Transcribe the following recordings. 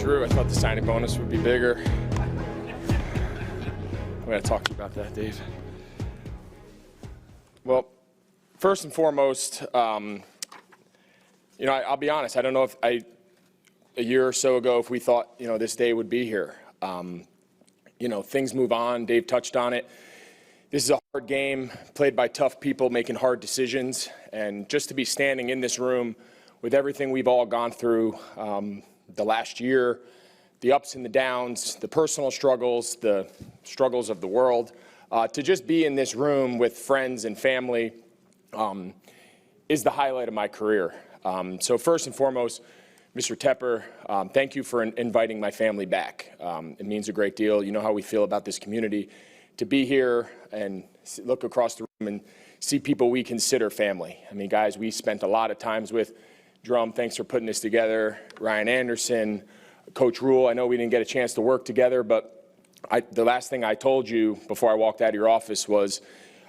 through. I thought the signing bonus would be bigger. I'm going to talk to you about that, Dave. Well, first and foremost, I'll be honest. I don't know if a year or so ago, if we thought, this day would be here. Things move on. Dave touched on it. This is a hard game, played by tough people making hard decisions. And just to be standing in this room with everything we've all gone through the last year, the ups and the downs, the personal struggles, the struggles of the world, to just be in this room with friends and family is the highlight of my career. So first and foremost, Mr. Tepper, thank you for inviting my family back. It means a great deal. You know how we feel about this community. To be here and look across the room and see people we consider family. I mean, guys, we spent a lot of times with. Drum, thanks for putting this together. Ryan Anderson, Coach Rule, I know we didn't get a chance to work together, but the last thing I told you before I walked out of your office was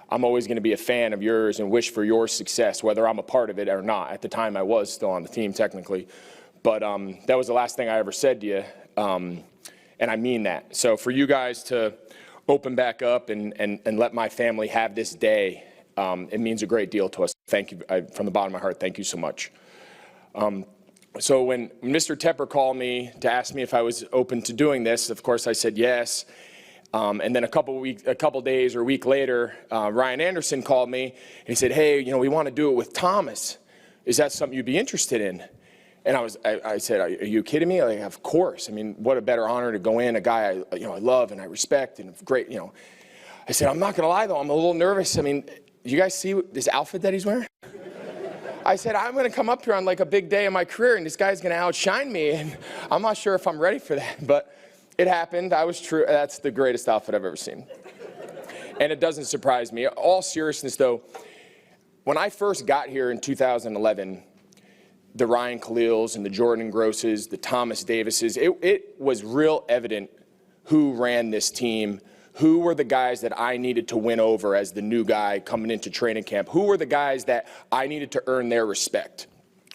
I'm always going to be a fan of yours and wish for your success, whether I'm a part of it or not. At the time, I was still on the team technically. But that was the last thing I ever said to you, and I mean that. So for you guys to open back up and let my family have this day, it means a great deal to us. Thank you. From the bottom of my heart, thank you so much. So when Mr. Tepper called me to ask me if I was open to doing this, of course I said yes. And then a couple days or a week later, Ryan Anderson called me and he said, "Hey, we want to do it with Thomas. Is that something you'd be interested in?" And I said, "Are you kidding me?" Like, of course. I mean, what a better honor to go in, a guy I love and I respect and great. I said, "I'm not going to lie though, I'm a little nervous. I mean, you guys see this outfit that he's wearing?" I said, "I'm going to come up here on like a big day in my career and this guy's going to outshine me, and I'm not sure if I'm ready for that." But it happened. I was true. That's the greatest outfit I've ever seen. And it doesn't surprise me. All seriousness though, when I first got here in 2011, the Ryan Khalils and the Jordan Grosses, the Thomas Davises, it was real evident who ran this team. Who were the guys that I needed to win over as the new guy coming into training camp? Who were the guys that I needed to earn their respect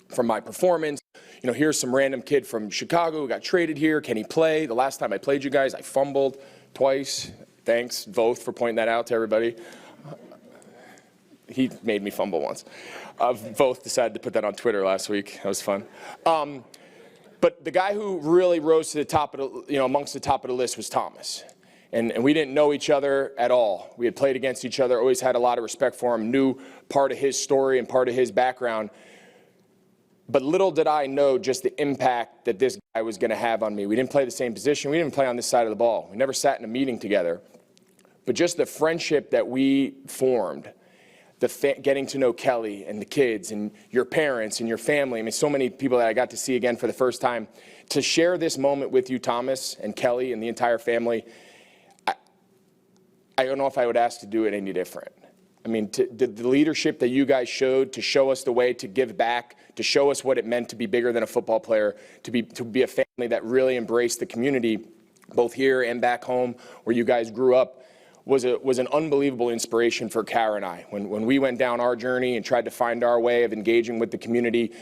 from my performance? Here's some random kid from Chicago who got traded here. Can he play? The last time I played you guys, I fumbled twice. Thanks, Voth, for pointing that out to everybody. He made me fumble once. Voth decided to put that on Twitter last week. That was fun. But the guy who really rose to the top of the, amongst the top of the list was Thomas. And we didn't know each other at all. We had played against each other, always had a lot of respect for him, knew part of his story and part of his background. But little did I know just the impact that this guy was going to have on me. We didn't play the same position. We didn't play on this side of the ball. We never sat in a meeting together. But just the friendship that we formed, getting to know Kelly and the kids and your parents and your family. I mean, so many people that I got to see again for the first time. To share this moment with you, Thomas and Kelly and the entire family, I don't know if I would ask to do it any different. I mean, the leadership that you guys showed to show us the way to give back, to show us what it meant to be bigger than a football player, to be a family that really embraced the community, both here and back home where you guys grew up, was an unbelievable inspiration for Kara and I. When we went down our journey and tried to find our way of engaging with the community,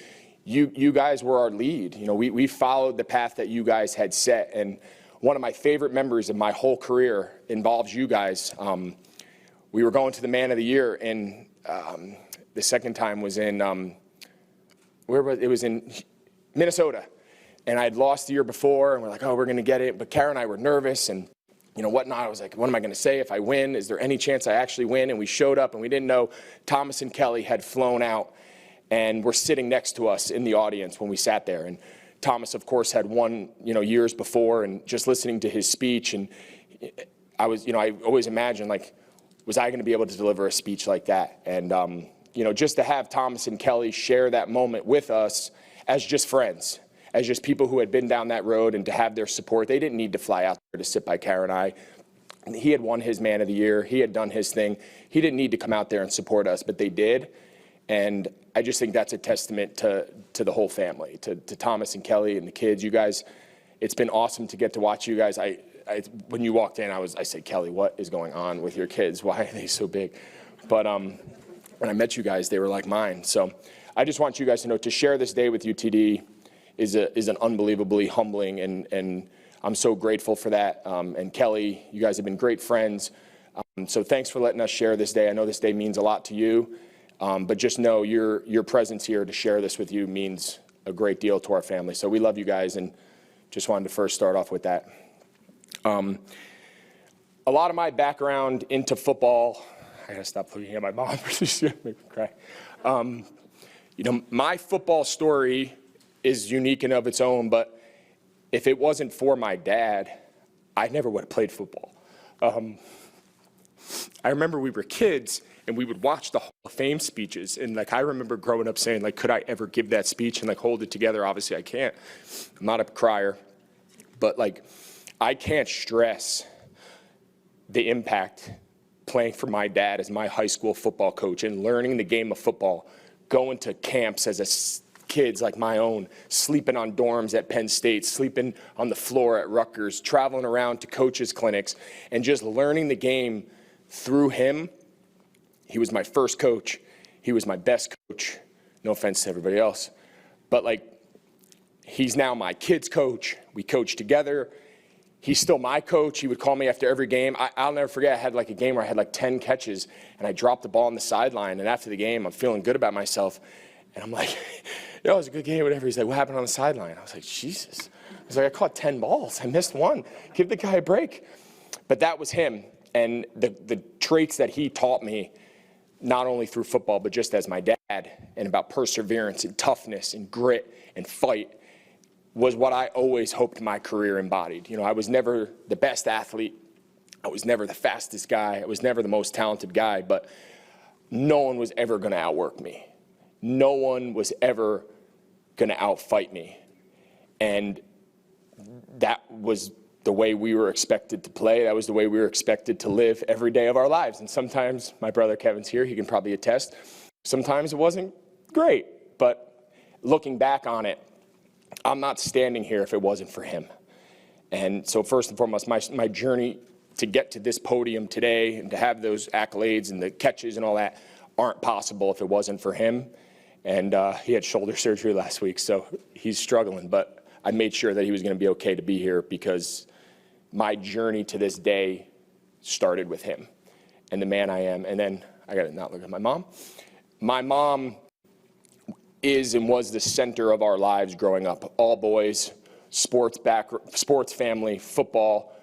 you guys were our lead. We followed the path that you guys had set. And one of my favorite memories of my whole career involves you guys. We were going to the Man of the Year, and the second time was in, it was in Minnesota. And I had lost the year before, and we're like, oh, we're going to get it. But Kara and I were nervous and whatnot. I was like, what am I going to say if I win? Is there any chance I actually win? And we showed up, and we didn't know Thomas and Kelly had flown out and were sitting next to us in the audience when we sat there. And Thomas, of course, had won, years before, and just listening to his speech, and I always imagined, like, was I going to be able to deliver a speech like that? And, just to have Thomas and Kelly share that moment with us as just friends, as just people who had been down that road, and to have their support. They didn't need to fly out there to sit by Kara and I. He had won his Man of the Year. He had done his thing. He didn't need to come out there and support us, but they did. And I just think that's a testament to the whole family, to Thomas and Kelly and the kids. You guys, it's been awesome to get to watch you guys. When you walked in, I said, Kelly, what is going on with your kids? Why are they so big? But when I met you guys, they were like mine. So I just want you guys to know, to share this day with you, TD, is an unbelievably humbling, and I'm so grateful for that. And Kelly, you guys have been great friends. So thanks for letting us share this day. I know this day means a lot to you, but just know your presence here to share this with you means a great deal to our family. So we love you guys, and just wanted to first start off with that. A lot of my background into football, I gotta stop looking at my mom, she's gonna make me cry. You know, my football story is unique and of its own, but if it wasn't for my dad, I never would have played football. I remember we were kids and we would watch the Hall of Fame speeches, and like I remember growing up saying, like, could I ever give that speech and like hold it together? Obviously I can't. I'm not a crier, but like I can't stress the impact playing for my dad as my high school football coach and learning the game of football, going to camps as kids like my own, sleeping on dorms at Penn State, sleeping on the floor at Rutgers, traveling around to coaches' clinics, and just learning the game through him. He was my first coach. He was my best coach. No offense to everybody else. But like, he's now my kids' coach. We coach together. He's still my coach. He would call me after every game. I'll never forget, I had like a game where I had like 10 catches, and I dropped the ball on the sideline, and after the game, I'm feeling good about myself. And I'm like, yo, it was a good game, whatever. He's like, what happened on the sideline? I was like, Jesus. I was like, I caught 10 balls. I missed one. Give the guy a break. But that was him. And the traits that he taught me, not only through football, but just as my dad, and about perseverance and toughness and grit and fight, was what I always hoped my career embodied. You know, I was never the best athlete. I was never the fastest guy. I was never the most talented guy, but no one was ever going to outwork me. No one was ever going to outfight me. And that was the way we were expected to play. That was the way we were expected to live every day of our lives. And sometimes, my brother Kevin's here, he can probably attest, sometimes it wasn't great. But looking back on it, I'm not standing here if it wasn't for him. And so first and foremost, my journey to get to this podium today and to have those accolades and the catches and all that aren't possible if it wasn't for him. And he had shoulder surgery last week, so he's struggling. But I made sure that he was going to be okay to be here, because my journey to this day started with him and the man I am. And then I got to not look at my mom. My mom is and was the center of our lives growing up. All boys, sports family, football,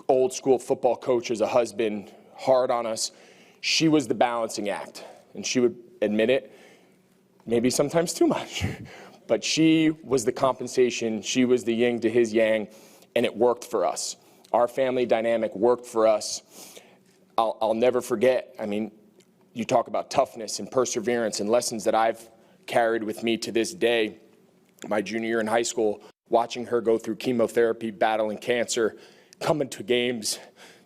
old school football coach as a husband, hard on us. She was the balancing act, and she would admit it, maybe sometimes too much. But she was the compensation. She was the yin to his yang, and it worked for us. Our family dynamic worked for us. I'll never forget, I mean, you talk about toughness and perseverance and lessons that I've carried with me to this day. My junior year in high school, watching her go through chemotherapy, battling cancer, coming to games,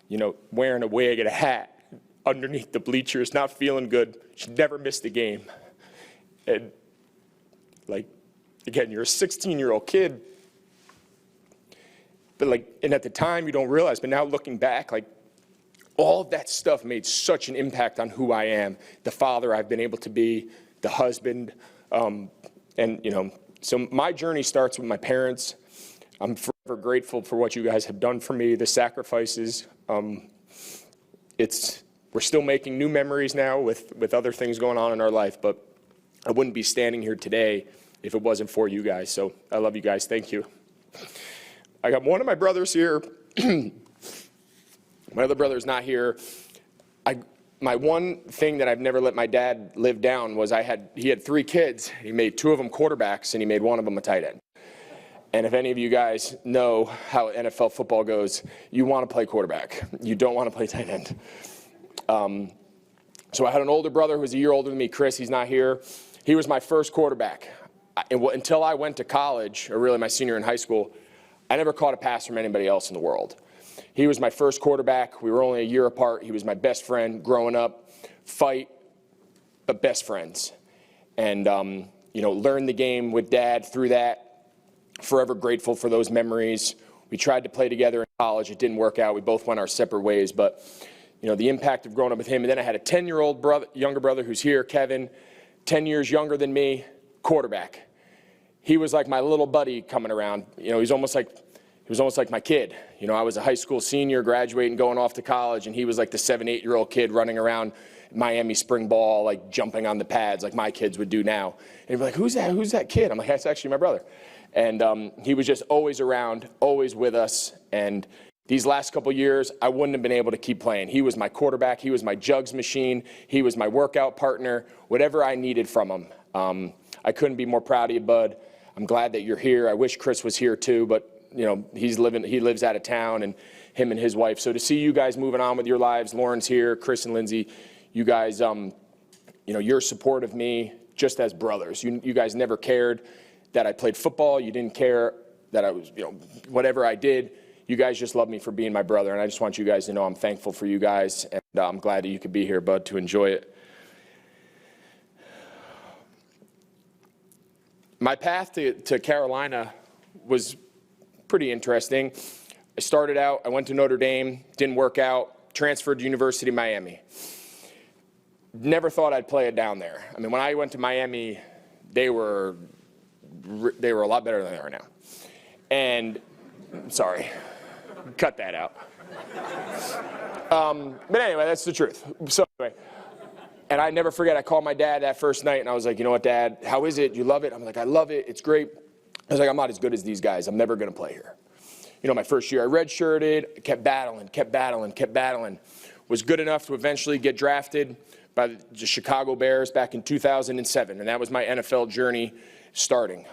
you know, wearing a wig and a hat underneath the bleachers, not feeling good. She never missed a game. And like, again, you're a 16-year-old kid, but like, and at the time you don't realize, but now looking back, like, all of that stuff made such an impact on who I am, the father I've been able to be, the husband, and you know, so my journey starts with my parents. I'm forever grateful for what you guys have done for me, the sacrifices. We're still making new memories now with other things going on in our life, but I wouldn't be standing here today if it wasn't for you guys. So I love you guys. Thank you. I got one of my brothers here. My other brother's not here. My one thing that I've never let my dad live down was he had 3 kids. He made 2 of them quarterbacks, and he made 1 of them a tight end. And if any of you guys know how NFL football goes, you want to play quarterback. You don't want to play tight end. So I had an older brother who was a year older than me, Chris. He's not here. He was my first quarterback. Until I went to college, or really my senior in high school, I never caught a pass from anybody else in the world. He was my first quarterback. We were only a year apart. He was my best friend growing up. Fight, but best friends. And, you know, learned the game with Dad through that. Forever grateful for those memories. We tried to play together in college. It didn't work out. We both went our separate ways. But, you know, the impact of growing up with him. And then I had a 10-year-old younger brother who's here, Kevin, 10 years younger than me, quarterback. he was like my little buddy coming around. You know, he was almost like my kid. You know, I was a high school senior graduating, going off to college, and he was like the 7, 8-year-old kid running around Miami spring ball, like jumping on the pads like my kids would do now. And he'd be like, who's that? Who's that kid? I'm like, that's actually my brother. And he was just always around, always with us. And these last couple years, I wouldn't have been able to keep playing. He was my quarterback. He was my jugs machine. He was my workout partner, whatever I needed from him. I couldn't be more proud of you, bud. I'm glad that you're here. I wish Chris was here too, but you know, he lives out of town, and him and his wife. So to see you guys moving on with your lives, Lauren's here, Chris and Lindsay, you guys, you know, your support of me just as brothers. You guys never cared that I played football. You didn't care that I was, you know, whatever I did. You guys just love me for being my brother, and I just want you guys to know I'm thankful for you guys, and I'm glad that you could be here, bud, to enjoy it. My path to Carolina was pretty interesting. I started out, I went to Notre Dame, didn't work out, transferred to University of Miami. Never thought I'd play it down there. I mean, when I went to Miami, they were a lot better than they are now. And, sorry, cut that out. But anyway, that's the truth. So anyway, and I never forget, I called my dad that first night, and I was like, you know what, Dad, how is it? You love it? I'm like, I love it. It's great. I was like, I'm not as good as these guys. I'm never going to play here. You know, my first year I redshirted, kept battling. Was good enough to eventually get drafted by the Chicago Bears back in 2007, and that was my NFL journey starting.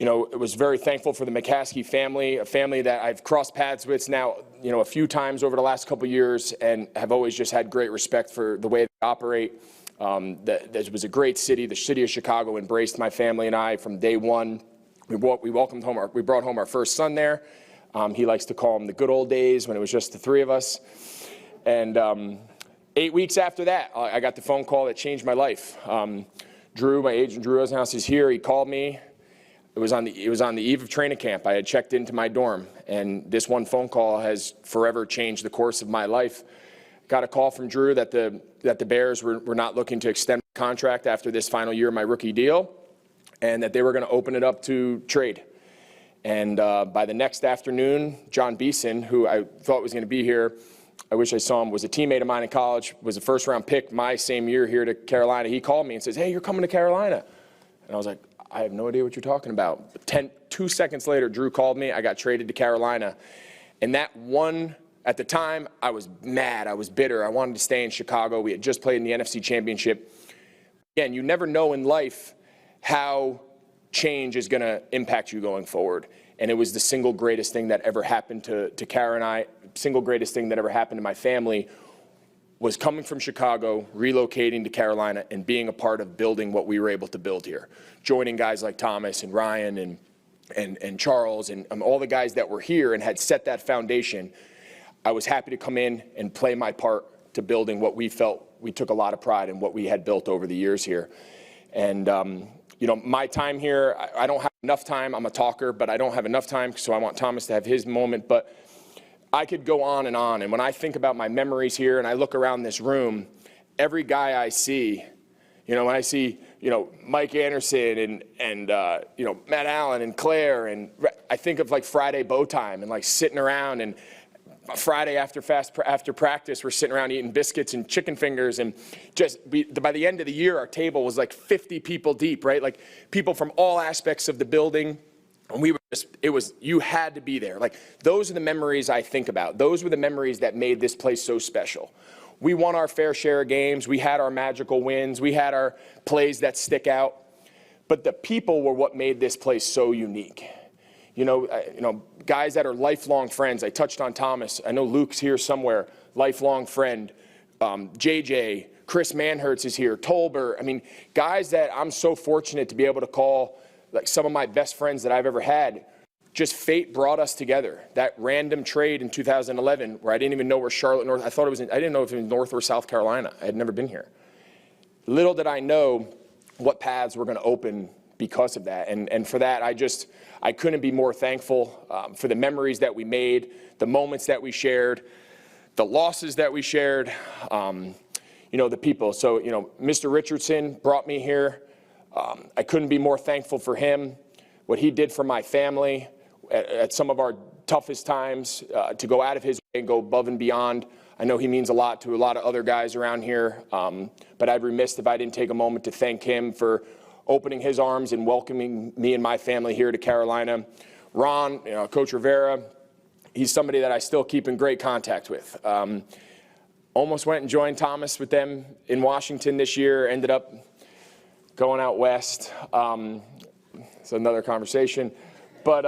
You know, I was very thankful for the McCaskey family, a family that I've crossed paths with now, you know, a few times over the last couple of years, and have always just had great respect for the way they operate. That was a great city. The city of Chicago embraced my family and I from day one. We brought home our first son there. He likes to call them the good old days when it was just the three of us. And 8 weeks after that, I got the phone call that changed my life. Drew, my agent Drew Rosenhaus, is here. He called me. It was on the eve of training camp. I had checked into my dorm, and this one phone call has forever changed the course of my life. Got a call from Drew that the Bears were not looking to extend my contract after this final year of my rookie deal, and that they were going to open it up to trade. And by the next afternoon, John Beeson, who I thought was going to be here, I wish I saw him, was a teammate of mine in college, was a first-round pick my same year here to Carolina. He called me and says, hey, you're coming to Carolina. And I was like, I have no idea what you're talking about. 2 seconds later, Drew called me. I got traded to Carolina. And that one, at the time, I was mad. I was bitter. I wanted to stay in Chicago. We had just played in the NFC Championship. Again, you never know in life how change is going to impact you going forward. And it was the single greatest thing that ever happened to Kara and I, single greatest thing that ever happened to my family, was coming from Chicago, relocating to Carolina, and being a part of building what we were able to build here. Joining guys like Thomas and Ryan and Charles and all the guys that were here and had set that foundation. I was happy to come in and play my part to building what we felt we took a lot of pride in what we had built over the years here. And you know, my time here, I don't have enough time. I'm a talker, but I don't have enough time, so I want Thomas to have his moment. But I could go on. And when I think about my memories here and I look around this room, every guy I see, you know, when I see, you know, Mike Anderson and you know, Matt Allen and Claire, and I think of like Friday bow time and like sitting around, and Friday after practice, we're sitting around eating biscuits and chicken fingers, and by the end of the year, our table was like 50 people deep, right? Like people from all aspects of the building. And we were you had to be there. Like, those are the memories I think about. Those were the memories that made this place so special. We won our fair share of games. We had our magical wins. We had our plays that stick out. But the people were what made this place so unique. You know, guys that are lifelong friends. I touched on Thomas. I know Luke's here somewhere, lifelong friend. JJ, Chris Manhertz is here. Tolber. I mean, guys that I'm so fortunate to be able to call like some of my best friends that I've ever had. Just fate brought us together. That random trade in 2011 where I didn't even know where Charlotte, I didn't know if it was North or South Carolina. I had never been here. Little did I know what paths were going to open because of that. And for that, I couldn't be more thankful for the memories that we made, the moments that we shared, the losses that we shared, you know, the people. So, you know, Mr. Richardson brought me here. I couldn't be more thankful for him, what he did for my family at some of our toughest times, to go out of his way and go above and beyond. I know he means a lot to a lot of other guys around here, but I'd be remiss if I didn't take a moment to thank him for opening his arms and welcoming me and my family here to Carolina. Ron, Coach Rivera, he's somebody that I still keep in great contact with. Almost went and joined Thomas with them in Washington this year, ended up going out west. It's another conversation. But,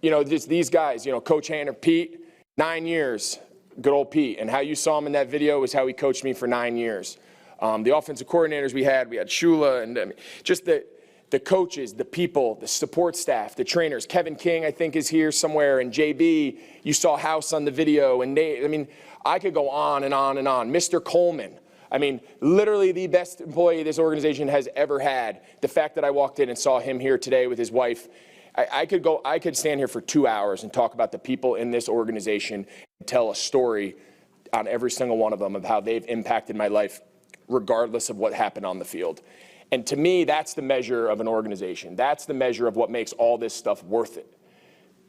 just these guys, Coach Hanner, Pete, 9 years, good old Pete. And how you saw him in that video is how he coached me for 9 years. The offensive coordinators we had Shula, and just the coaches, the people, the support staff, the trainers. Kevin King, I think, is here somewhere, and JB, you saw House on the video, and Nate. I could go on and on and on. Mr. Coleman, literally the best employee this organization has ever had. The fact that I walked in and saw him here today with his wife, I could stand here for 2 hours and talk about the people in this organization and tell a story on every single one of them of how they've impacted my life, regardless of what happened on the field. And to me, that's the measure of an organization. That's the measure of what makes all this stuff worth it.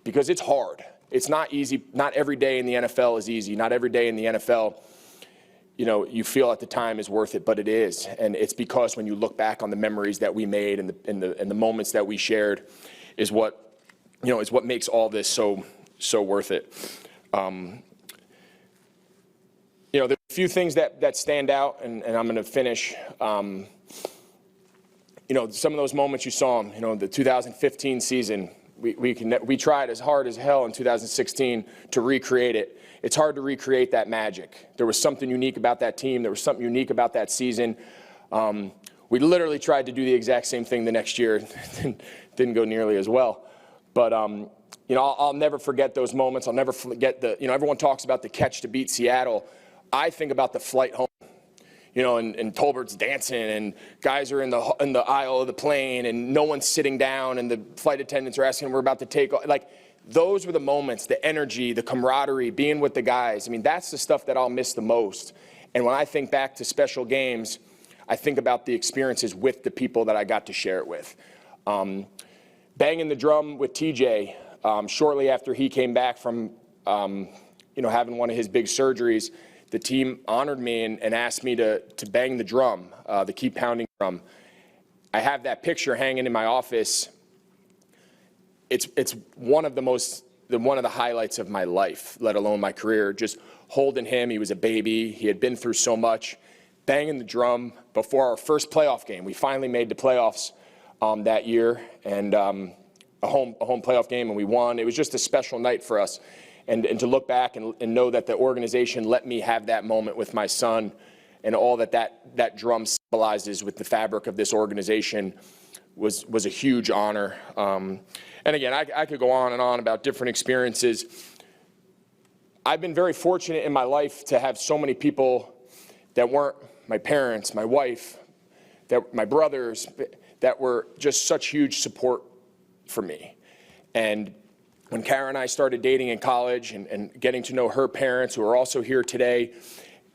Because it's hard. It's not easy. Not every day in the NFL is easy. Not every day in the NFL, you feel at the time is worth it, but it is. And it's because when you look back on the memories that we made and the moments that we shared is what makes all this so worth it. There's a few things that stand out, and I'm going to finish. Some of those moments you saw them, the 2015 season, we tried as hard as hell in 2016 to recreate it. It's hard to recreate that magic. There was something unique about that team. There was something unique about that season. We literally tried to do the exact same thing the next year. Didn't go nearly as well. But, I'll never forget those moments. I'll never forget everyone talks about the catch to beat Seattle. I think about the flight home. And Tolbert's dancing, and guys are in the aisle of the plane, and no one's sitting down, and the flight attendants are asking, we're about to take off. Those were the moments, the energy, the camaraderie, being with the guys. That's the stuff that I'll miss the most. And when I think back to special games, I think about the experiences with the people that I got to share it with. Banging the drum with TJ, shortly after he came back from, having one of his big surgeries, the team honored me and asked me to bang the drum, the keep pounding drum. I have that picture hanging in my office. It's one of the highlights of my life, let alone my career. Just holding him, he was a baby. He had been through so much. Banging the drum before our first playoff game. We finally made the playoffs that year, and a home playoff game, and we won. It was just a special night for us. And to look back and know that the organization let me have that moment with my son and all that drum symbolizes with the fabric of this organization was a huge honor. And again, I could go on and on about different experiences. I've been very fortunate in my life to have so many people that weren't my parents, my wife, my brothers, that were just such huge support for me. And when Kara and I started dating in college and getting to know her parents, who are also here today,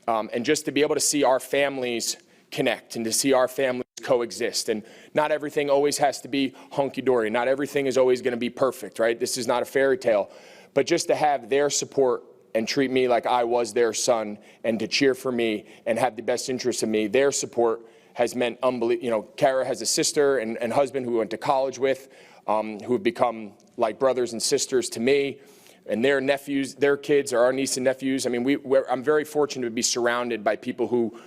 and just to be able to see our families connect and to see our families coexist. And not everything always has to be hunky-dory. Not everything is always going to be perfect, right? This is not a fairy tale. But just to have their support and treat me like I was their son and to cheer for me and have the best interest in me, their support has meant unbelievable. Kara has a sister and husband who we went to college with, who have become like brothers and sisters to me, and their nephews, their kids are our niece and nephews. I'm very fortunate to be surrounded by people who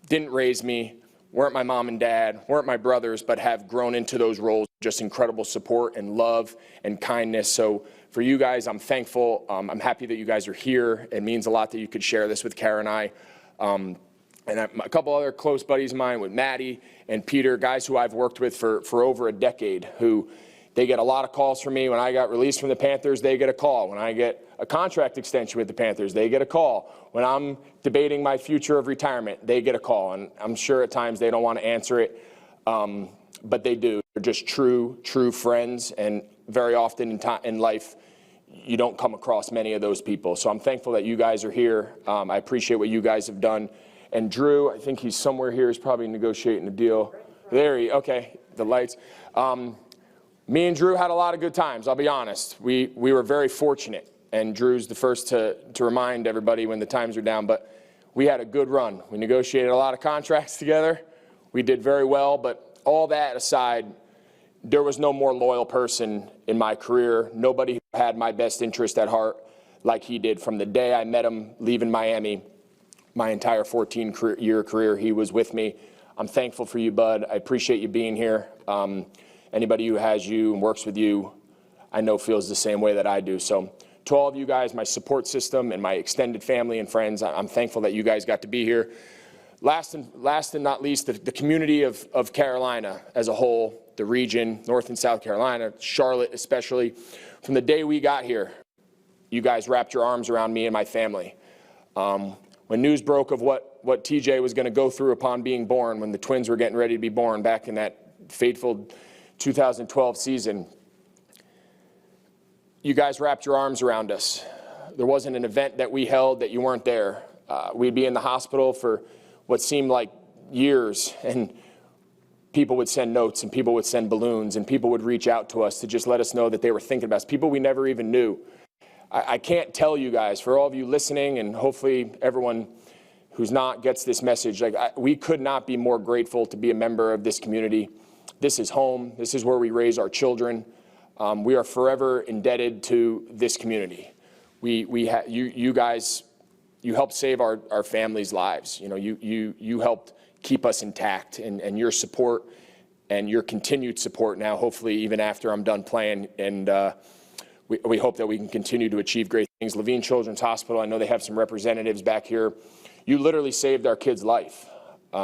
didn't raise me, weren't my mom and dad, weren't my brothers, but have grown into those roles, just incredible support and love and kindness. So for you guys, I'm thankful. I'm happy that you guys are here. It means a lot that you could share this with Kara and I. And a couple other close buddies of mine with Maddie and Peter, guys who I've worked with for over a decade, who they get a lot of calls from me. When I got released from the Panthers, they get a call. When I get a contract extension with the Panthers, they get a call. When I'm debating my future of retirement, they get a call. And I'm sure at times they don't want to answer it, but they do. They're just true friends. And very often in life, you don't come across many of those people. So I'm thankful that you guys are here. I appreciate what you guys have done. And Drew, I think he's somewhere here. He's probably negotiating a deal. Okay, the lights. Me and Drew had a lot of good times, I'll be honest. We were very fortunate, and Drew's the first to remind everybody when the times are down, but we had a good run. We negotiated a lot of contracts together. We did very well, but all that aside, there was no more loyal person in my career. Nobody who had my best interest at heart like he did. From the day I met him leaving Miami, my entire 14-year career, he was with me. I'm thankful for you, bud. I appreciate you being here. Anybody who has you and works with you, I know feels the same way that I do. So to all of you guys, my support system and my extended family and friends, I'm thankful that you guys got to be here. Last and not least, the community of Carolina as a whole, the region, North and South Carolina, Charlotte especially. From the day we got here, you guys wrapped your arms around me and my family. When news broke of what TJ was going to go through upon being born, when the twins were getting ready to be born back in that fateful 2012 season, you guys wrapped your arms around us. There wasn't an event that we held that you weren't there. We'd be in the hospital for what seemed like years, and people would send notes, and people would send balloons, and people would reach out to us to just let us know that they were thinking about us, people we never even knew. I can't tell you guys, for all of you listening, and hopefully everyone who's not gets this message, we could not be more grateful to be a member of this community. This is home. This is where we raise our children. We are forever indebted to this community. You guys, you helped save our families' lives. You know, you helped keep us intact, and your support and your continued support now, hopefully even after I'm done playing, and we hope that we can continue to achieve great things. Levine Children's Hospital, I know they have some representatives back here. You literally saved our kid's life. We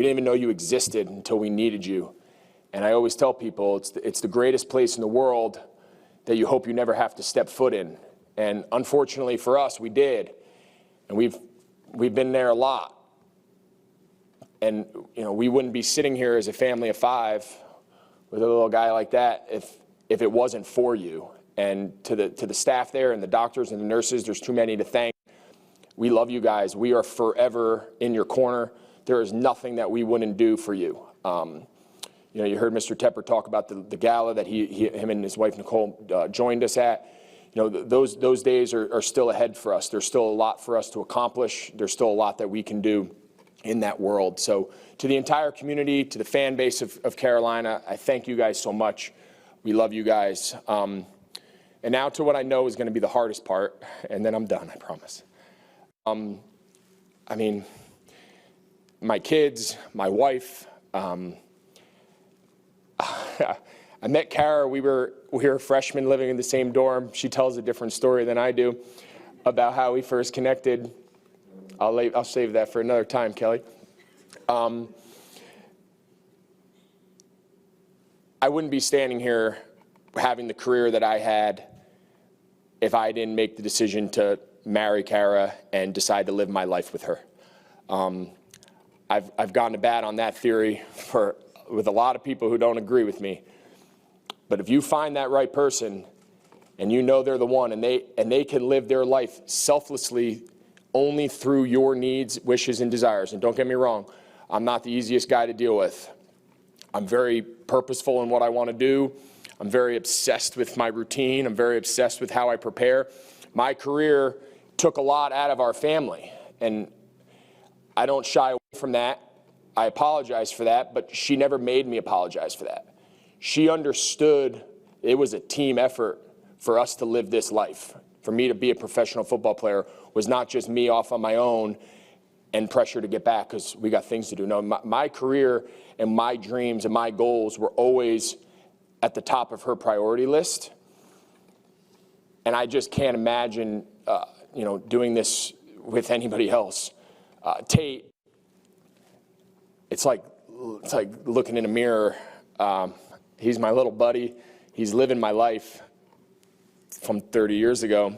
didn't even know you existed until we needed you. And I always tell people it's the greatest place in the world that you hope you never have to step foot in. And unfortunately for us, we did. And we've been there a lot. And you know, we wouldn't be sitting here as a family of 5 with a little guy like that if it wasn't for you. And to the staff there and the doctors and the nurses, there's too many to thank. We love you guys. We are forever in your corner. There is nothing that we wouldn't do for you. You know, you heard Mr. Tepper talk about the gala that him and his wife Nicole joined us at. You know, those days are still ahead for us. There's still a lot for us to accomplish. There's still a lot that we can do in that world. So to the entire community, to the fan base of Carolina, I thank you guys so much. We love you guys. And now to what I know is going to be the hardest part, and then I'm done, I promise. I mean, my kids, my wife. I met Kara. We were freshmen living in the same dorm. She tells a different story than I do about how we first connected. I'll save that for another time, Kelly. I wouldn't be standing here having the career that I had if I didn't make the decision to marry Kara and decide to live my life with her. I've gone to bat on that theory with a lot of people who don't agree with me. But if you find that right person and you know they're the one, and they can live their life selflessly only through your needs, wishes, and desires. And don't get me wrong, I'm not the easiest guy to deal with. I'm very purposeful in what I want to do. I'm very obsessed with my routine. I'm very obsessed with how I prepare. My career took a lot out of our family, and I don't shy away from that. I apologize for that, but she never made me apologize for that. She understood it was a team effort for us to live this life. For me to be a professional football player was not just me off on my own and pressure to get back because we got things to do. No, my career and my dreams and my goals were always at the top of her priority list. And I just can't imagine, doing this with anybody else. Tate, it's like looking in a mirror. He's my little buddy. He's living my life from 30 years ago.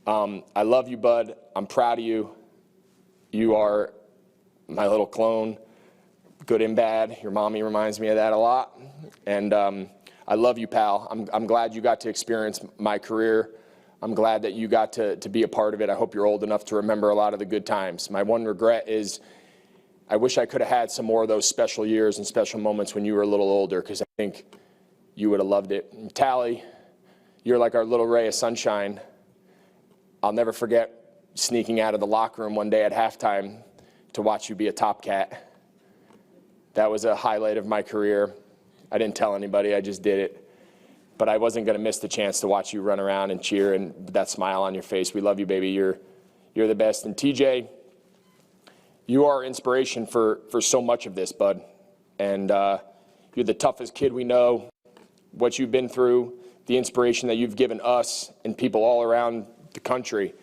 I love you, bud. I'm proud of you. You are my little clone, good and bad. Your mommy reminds me of that a lot. And I love you, pal. I'm glad you got to experience my career. I'm glad that you got to be a part of it. I hope you're old enough to remember a lot of the good times. My one regret is I wish I could have had some more of those special years and special moments when you were a little older, because I think you would have loved it. And Tally, you're like our little ray of sunshine. I'll never forget sneaking out of the locker room one day at halftime to watch you be a Top Cat. That was a highlight of my career. I didn't tell anybody, I just did it. But I wasn't going to miss the chance to watch you run around and cheer and that smile on your face. We love you, baby. You're the best. And TJ, you are inspiration for so much of this, bud. And you're the toughest kid we know. What you've been through, the inspiration that you've given us and people all around the country,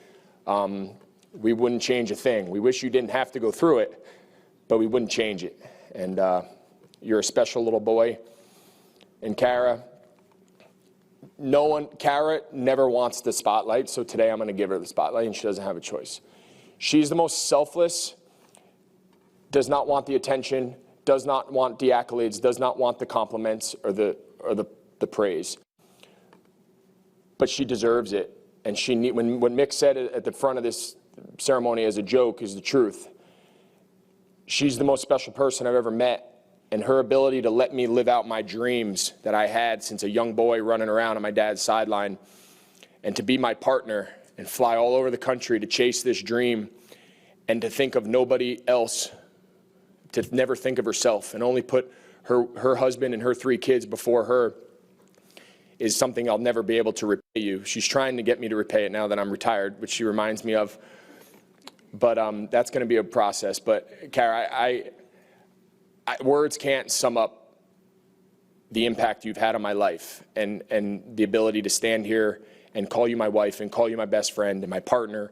we wouldn't change a thing. We wish you didn't have to go through it, but we wouldn't change it. And you're a special little boy. And Kara never wants the spotlight, so today I'm going to give her the spotlight, and she doesn't have a choice. She's the most selfless, does not want the attention, does not want the accolades, does not want the compliments or the praise. But she deserves it. And when Mick said it at the front of this ceremony as a joke, is the truth. She's the most special person I've ever met. And her ability to let me live out my dreams that I had since a young boy running around on my dad's sideline, and to be my partner and fly all over the country to chase this dream, and to think of nobody else, to never think of herself and only put her husband and her 3 kids before her, is something I'll never be able to repay you. She's trying to get me to repay it now that I'm retired, which she reminds me of. But that's going to be a process. But Kara, words can't sum up the impact you've had on my life, and the ability to stand here and call you my wife and call you my best friend and my partner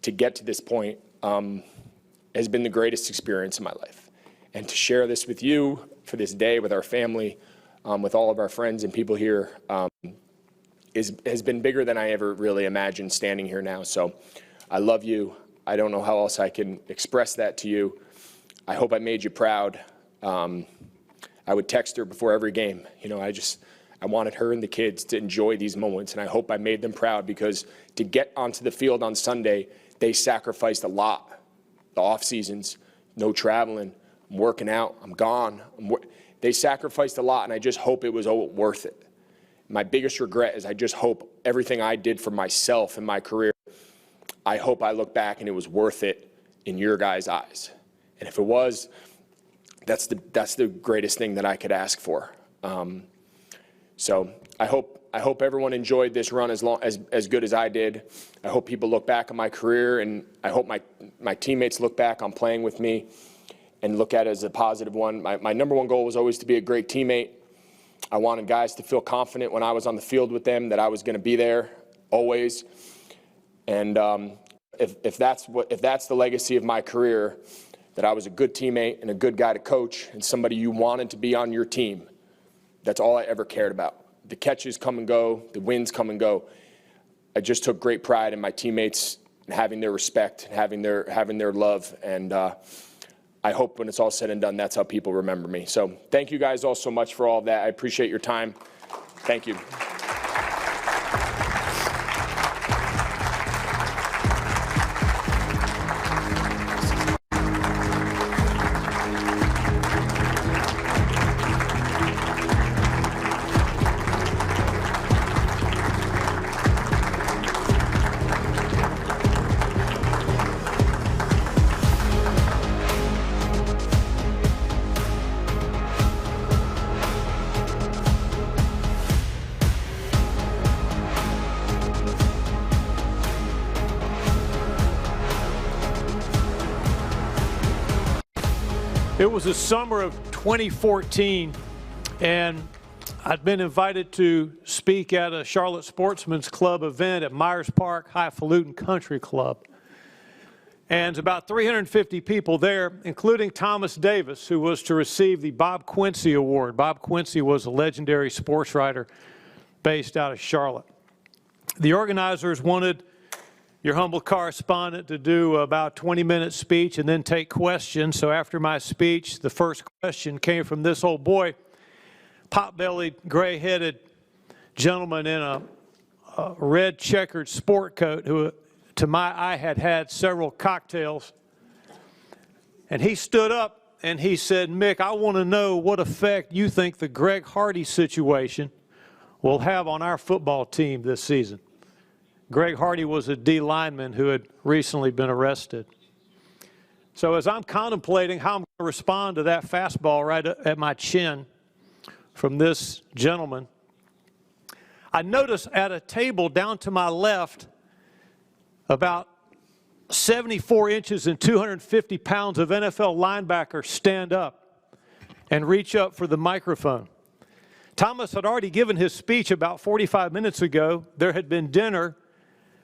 to get to this point has been the greatest experience in my life. And to share this with you for this day, with our family, with all of our friends and people here, has been bigger than I ever really imagined standing here now. So I love you. I don't know how else I can express that to you. I hope I made you proud. I would text her before every game. You know, I wanted her and the kids to enjoy these moments, and I hope I made them proud, because to get onto the field on Sunday, they sacrificed a lot. The off seasons, no traveling, I'm working out, I'm gone. They sacrificed a lot, and I just hope it was worth it. My biggest regret is I just hope everything I did for myself in my career, I hope I look back and it was worth it in your guys' eyes. And if it was, that's the greatest thing that I could ask for. So I hope everyone enjoyed this run as good as I did. I hope people look back on my career, and I hope my teammates look back on playing with me and look at it as a positive one. My number one goal was always to be a great teammate. I wanted guys to feel confident when I was on the field with them that I was going to be there always. And if that's the legacy of my career, that I was a good teammate and a good guy to coach and somebody you wanted to be on your team, that's all I ever cared about. The catches come and go, the wins come and go. I just took great pride in my teammates and having their respect, and having their love, and I hope when it's all said and done, that's how people remember me. So thank you guys all so much for all of that. I appreciate your time. Thank you. It was the summer of 2014, and I'd been invited to speak at a Charlotte Sportsman's Club event at Myers Park Highfalutin Country Club. And about 350 people there, including Thomas Davis, who was to receive the Bob Quincy Award. Bob Quincy was a legendary sports writer based out of Charlotte. The organizers wanted your humble correspondent to do about a 20-minute speech and then take questions. So after my speech, the first question came from this old boy, pot-bellied, gray-headed gentleman in a red checkered sport coat who, to my eye, had had several cocktails. And he stood up and he said, Mick, I want to know what effect you think the Greg Hardy situation will have on our football team this season. Greg Hardy was a D lineman who had recently been arrested. So as I'm contemplating how I'm going to respond to that fastball right at my chin from this gentleman, I notice at a table down to my left, about 74 inches and 250 pounds of NFL linebackers stand up and reach up for the microphone. Thomas had already given his speech about 45 minutes ago. There had been dinner,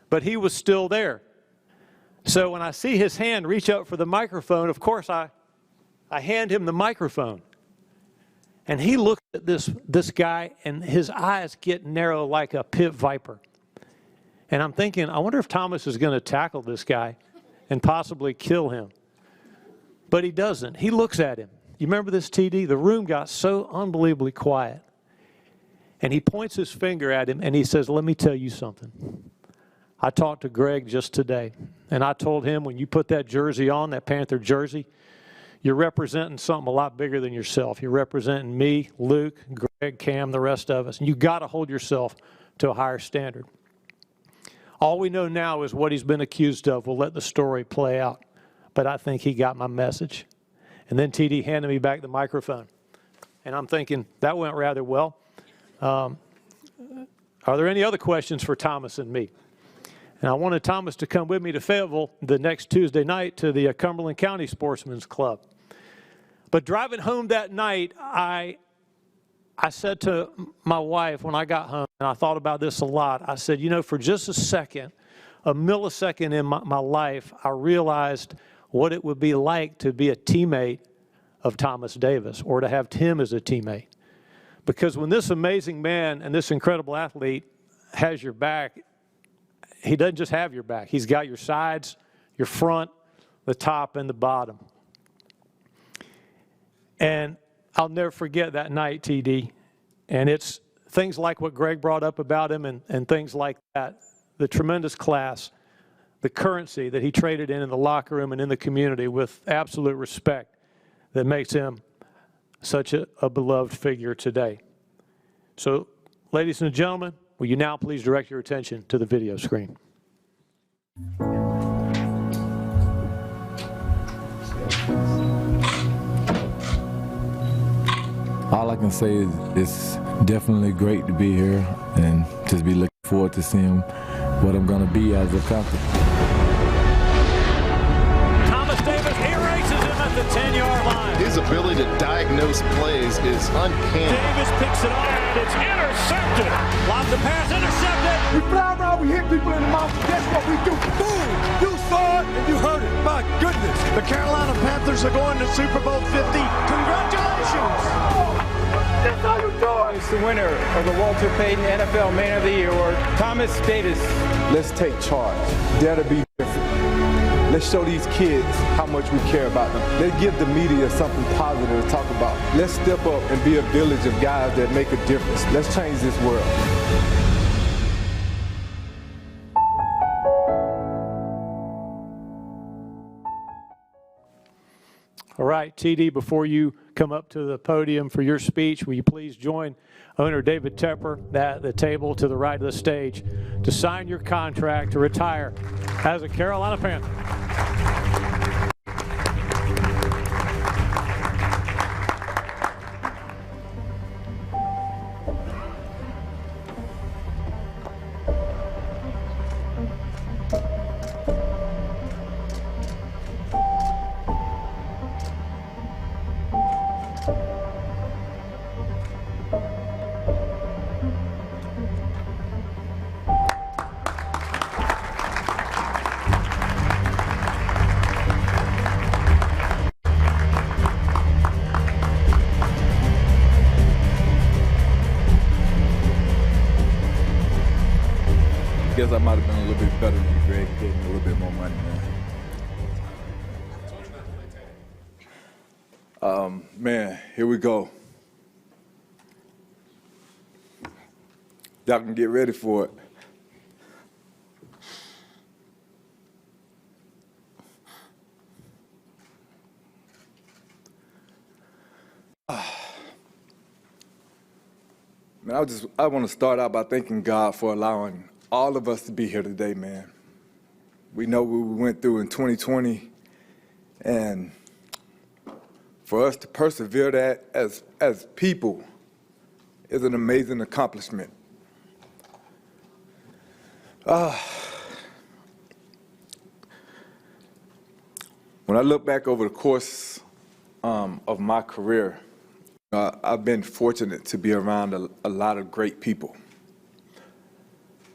but he was still there. So when I see his hand reach up for the microphone, of course I hand him the microphone. And he looks at this guy, and his eyes get narrow like a pit viper. And I'm thinking, I wonder if Thomas is going to tackle this guy and possibly kill him. But he doesn't. He looks at him. You remember this, TD? The room got so unbelievably quiet. And he points his finger at him, and he says, let me tell you something. I talked to Greg just today, and I told him when you put that jersey on, that Panther jersey, you're representing something a lot bigger than yourself. You're representing me, Luke, Greg, Cam, the rest of us. And you've got to hold yourself to a higher standard. All we know now is what he's been accused of. We'll let the story play out. But I think he got my message. And then TD handed me back the microphone. And I'm thinking, that went rather well. Are there any other questions for Thomas and me? And I wanted Thomas to come with me to Fayetteville the next Tuesday night to the Cumberland County Sportsman's Club. But driving home that night, I said to my wife when I got home, and I thought about this a lot, I said, you know, for just a second, a millisecond in my life, I realized what it would be like to be a teammate of Thomas Davis or to have Tim as a teammate. Because when this amazing man and this incredible athlete has your back, he doesn't just have your back. He's got your sides, your front, the top, and the bottom. And I'll never forget that night, TD. And it's things like what Greg brought up about him and things like that, the tremendous class, the currency that he traded in the locker room and in the community with absolute respect that makes him such a beloved figure today. So, ladies and gentlemen, will you now please direct your attention to the video screen? All I can say is it's definitely great to be here and just be looking forward to seeing what I'm going to be as a Panther. Thomas Davis erases him at the 10-yard line. His ability to diagnose plays is uncanny. Davis picks it up, and it's intercepted. Lots of pass intercepted. We fly around, we hit people in the mouth. That's what we do. Boom! You saw it and you heard it. My goodness. The Carolina Panthers are going to Super Bowl 50. Congratulations! That's how you do it. It's the winner of the Walter Payton NFL Man of the Year Award, Thomas Davis. Let's take charge. Dare to be different. Let's show these kids how much we care about them. Let's give the media something positive to talk about. Let's step up and be a village of guys that make a difference. Let's change this world. All right, TD, before you come up to the podium for your speech, will you please join owner David Tepper at the table to the right of the stage to sign your contract to retire as a Carolina Panther. I guess I might have been a little bit better than Greg, getting a little bit more money, man. Man, here we go. Y'all can get ready for it. I want to start out by thanking God for allowing all of us to be here today, man. We know what we went through in 2020, and for us to persevere that as people is an amazing accomplishment. When I look back over the course of my career, I've been fortunate to be around a lot of great people.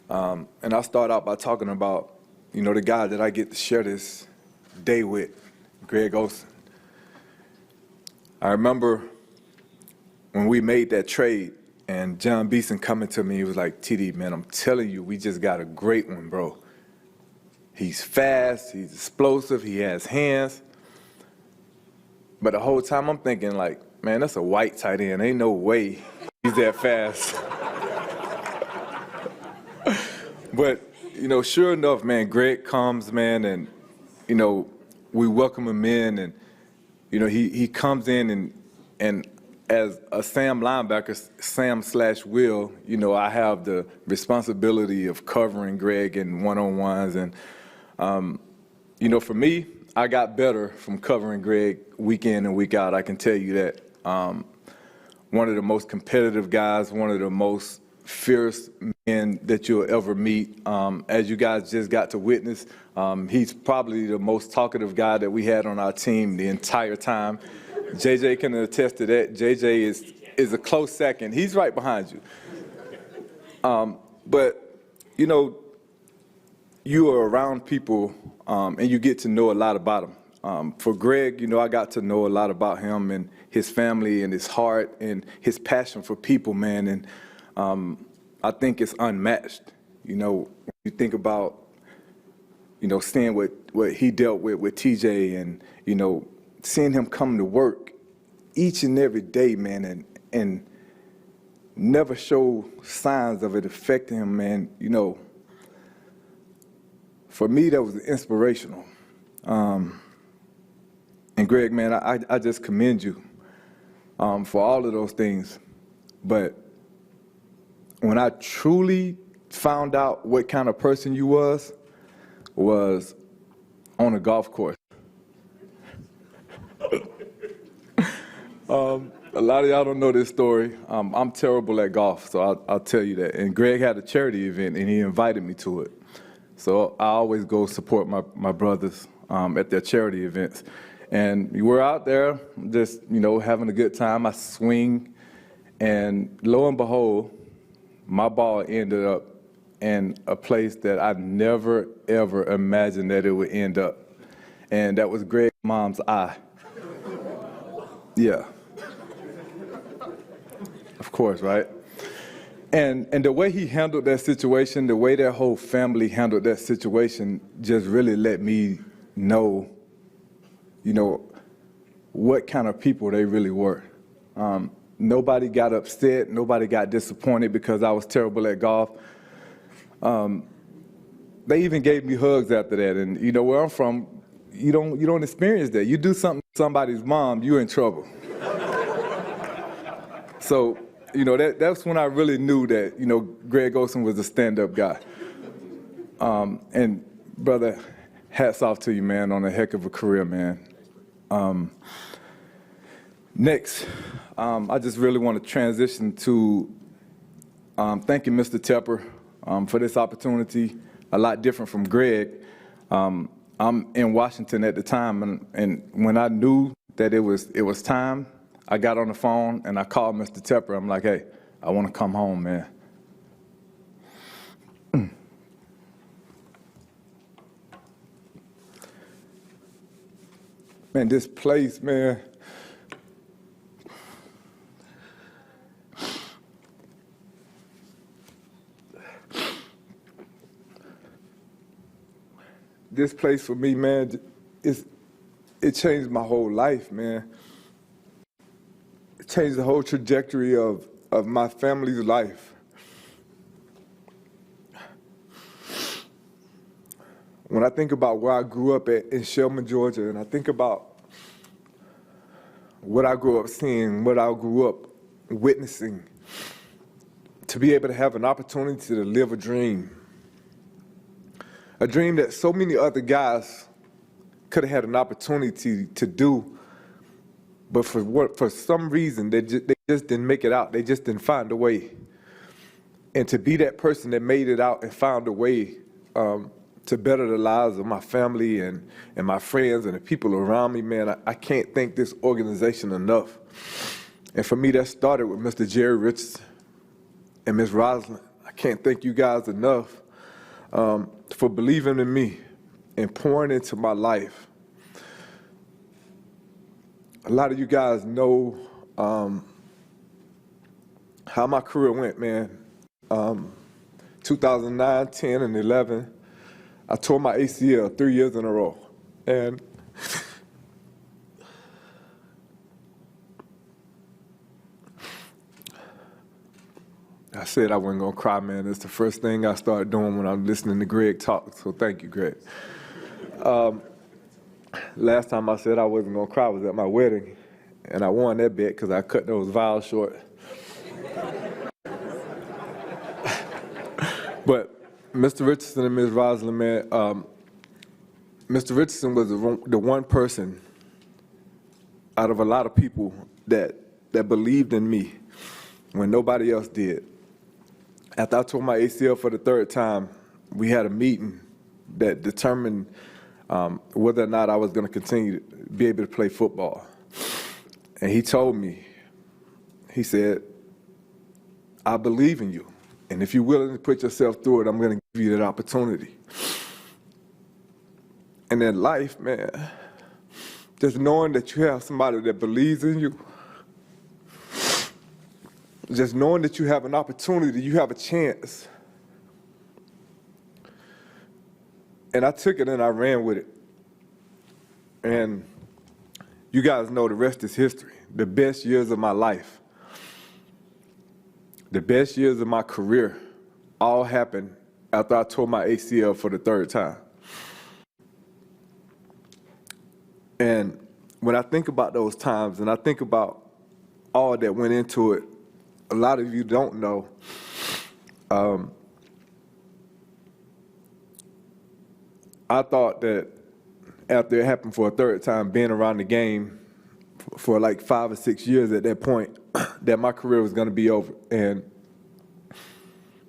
And I'll start out by talking about, the guy that I get to share this day with, Greg Olsen. I remember when we made that trade and John Beeson coming to me, he was like, TD, man, I'm telling you, we just got a great one, bro. He's fast, he's explosive, he has hands. But the whole time I'm thinking like, man, that's a white tight end. Ain't no way he's that fast. But, sure enough, man, Greg comes, man, and, we welcome him in, and, he comes in and as a Sam linebacker, Sam/Will, I have the responsibility of covering Greg in one-on-ones. And, for me, I got better from covering Greg week in and week out. I can tell you that. One of the most competitive guys, one of the most fierce men that you'll ever meet. As you guys just got to witness, he's probably the most talkative guy that we had on our team the entire time. JJ can attest to that. JJ is a close second. He's right behind you. But, you are around people and you get to know a lot about them. For Greg, I got to know a lot about him and his family and his heart and his passion for people, man. And I think it's unmatched. When you think about, seeing what he dealt with TJ and, seeing him come to work each and every day, man, and never show signs of it affecting him, man, for me, that was inspirational. And Greg, man, I just commend you for all of those things. But when I truly found out what kind of person you was on a golf course. A lot of y'all don't know this story. I'm terrible at golf, so I'll tell you that. And Greg had a charity event, and he invited me to it. So I always go support my brothers at their charity events. And we were out there just, having a good time. I swing, and lo and behold, my ball ended up in a place that I never, ever imagined that it would end up. And that was Greg's mom's eye. Yeah. Of course, right? And the way he handled that situation, the way that whole family handled that situation just really let me know, what kind of people they really were. Nobody got upset, nobody got disappointed because I was terrible at golf. They even gave me hugs after that. And where I'm from, you don't experience that. You do something to somebody's mom, you're in trouble. So, that's when I really knew that, Greg Olsen was a stand-up guy. And brother, hats off to you, man, on a heck of a career, man. Next, I just really want to transition to thanking Mr. Tepper for this opportunity. A lot different from Greg. I'm in Washington at the time, and when I knew that it was time, I got on the phone and I called Mr. Tepper. I'm like, hey, I want to come home, man. Man, this place, man. This place for me, man, it changed my whole life, man. It changed the whole trajectory of my family's life. When I think about where I grew up at in Shelburne, Georgia, and I think about what I grew up seeing, what I grew up witnessing, to be able to have an opportunity to live a dream that so many other guys could have had an opportunity to do, but for some reason they just didn't make it out. They just didn't find a way. And to be that person that made it out and found a way to better the lives of my family and my friends and the people around me, man, I can't thank this organization enough. And for me, that started with Mr. Jerry Richardson and Ms. Rosalind. I can't thank you guys enough for believing in me and pouring into my life. A lot of you guys know how my career went, man. 2009, 10, and 11, I tore my ACL 3 years in a row. And I said I wasn't gonna cry, man. It's the first thing I started doing when I'm listening to Greg talk, so thank you, Greg. Last time I said I wasn't gonna cry was at my wedding, and I won that bet because I cut those vows short. But Mr. Richardson and Ms. Rosalind, man, Mr. Richardson was the one person out of a lot of people that believed in me when nobody else did. After I tore my ACL for the third time, we had a meeting that determined whether or not I was going to continue to be able to play football. And he told me, he said, I believe in you. And if you're willing to put yourself through it, I'm going to give you that opportunity. And in life, man, just knowing that you have somebody that believes in you, just knowing that you have an opportunity, you have a chance. And I took it and I ran with it. And you guys know the rest is history. The best years of my life, the best years of my career all happened after I tore my ACL for the third time. And when I think about those times and I think about all that went into it, a lot of you don't know, I thought that after it happened for a third time, being around the game for like 5 or 6 years at that point, that my career was going to be over. And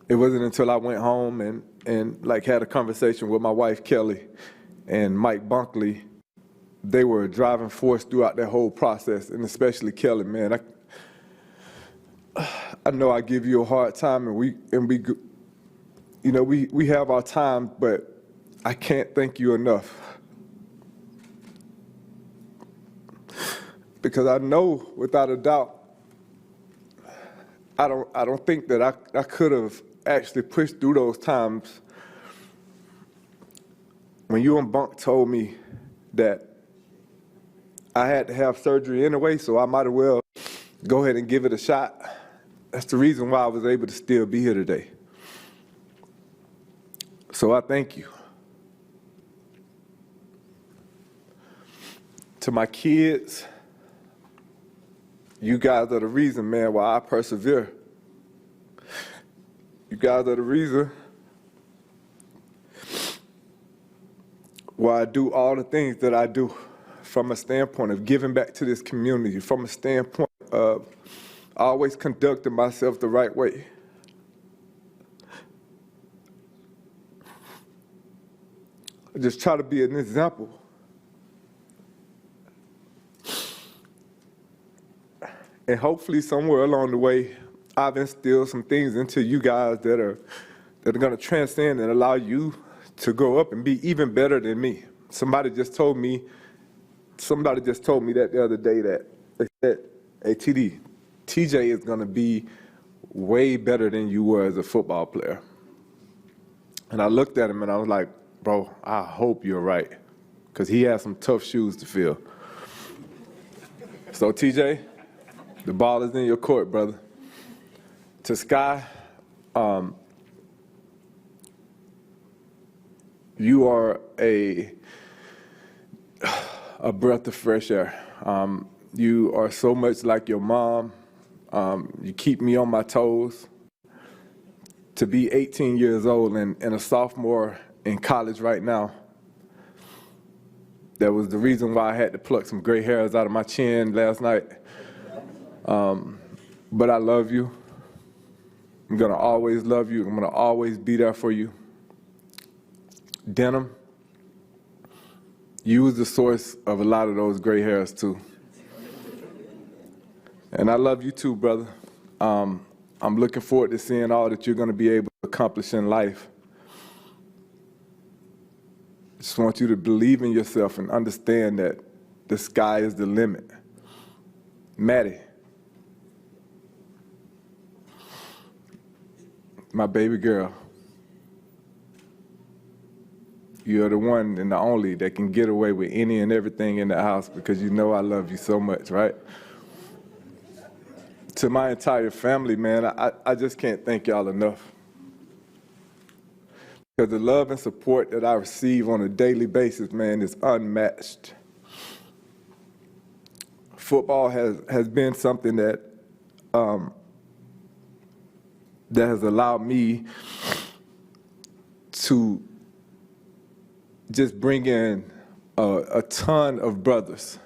it wasn't until I went home and like had a conversation with my wife, Kelly, and Mike Bunkley. They were a driving force throughout that whole process, and especially Kelly, man. I know I give you a hard time, and we have our time, but I can't thank you enough. Because I know, without a doubt, I don't think that I could have actually pushed through those times when you and Bunk told me that I had to have surgery anyway, so I might as well go ahead and give it a shot. That's the reason why I was able to still be here today. So I thank you. To my kids, you guys are the reason, man, why I persevere. You guys are the reason why I do all the things that I do, from a standpoint of giving back to this community, from a standpoint of always conducting myself the right way. I just try to be an example. And hopefully somewhere along the way, I've instilled some things into you guys that are going to transcend and allow you to grow up and be even better than me. Somebody just told me that the other day, that they said, hey, TJ is going to be way better than you were as a football player. And I looked at him and I was like, bro, I hope you're right, because he has some tough shoes to fill. So TJ, the ball is in your court, brother. To Sky, you are a breath of fresh air. You are so much like your mom. You keep me on my toes. to be 18 years old and a sophomore in college right now, that was the reason why I had to pluck some gray hairs out of my chin last night. But I love you. I'm gonna always love you. I'm gonna always be there for you. Denham, you was the source of a lot of those gray hairs too. And I love you too, brother. I'm looking forward to seeing all that you're gonna be able to accomplish in life. Just want you to believe in yourself and understand that the sky is the limit. Maddie, my baby girl, you're the one and the only that can get away with any and everything in the house because you know I love you so much, right? To my entire family, man, I just can't thank y'all enough. Because the love and support that I receive on a daily basis, man, is unmatched. Football has been something that that has allowed me to just bring in a ton of brothers.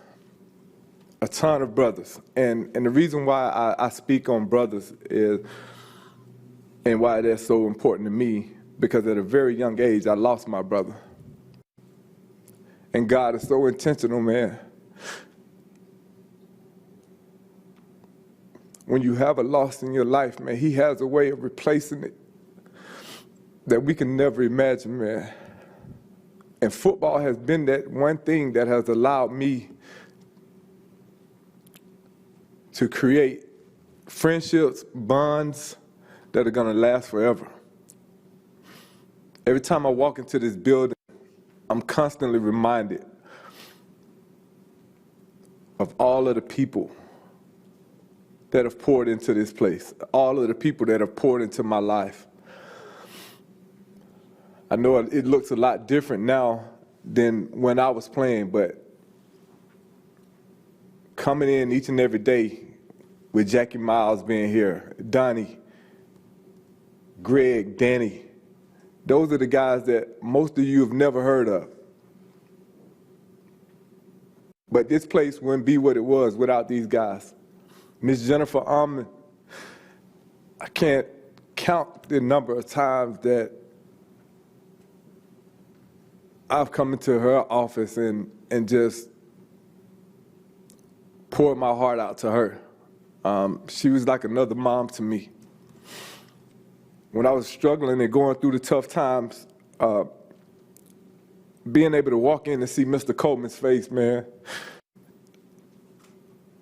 A ton of brothers. And the reason why I speak on brothers is, and why that's so important to me, because at a very young age, I lost my brother. And God is so intentional, man. When you have a loss in your life, man, he has a way of replacing it that we can never imagine, man. And football has been that one thing that has allowed me to create friendships, bonds that are gonna last forever. Every time I walk into this building, I'm constantly reminded of all of the people that have poured into this place, all of the people that have poured into my life. I know it looks a lot different now than when I was playing, but coming in each and every day with Jackie Miles being here, Donnie, Greg, Danny, those are the guys that most of you have never heard of. But this place wouldn't be what it was without these guys. Miss Jennifer Almond, I can't count the number of times that I've come into her office and just poured my heart out to her. She was like another mom to me. When I was struggling and going through the tough times, being able to walk in and see Mr. Coleman's face, man.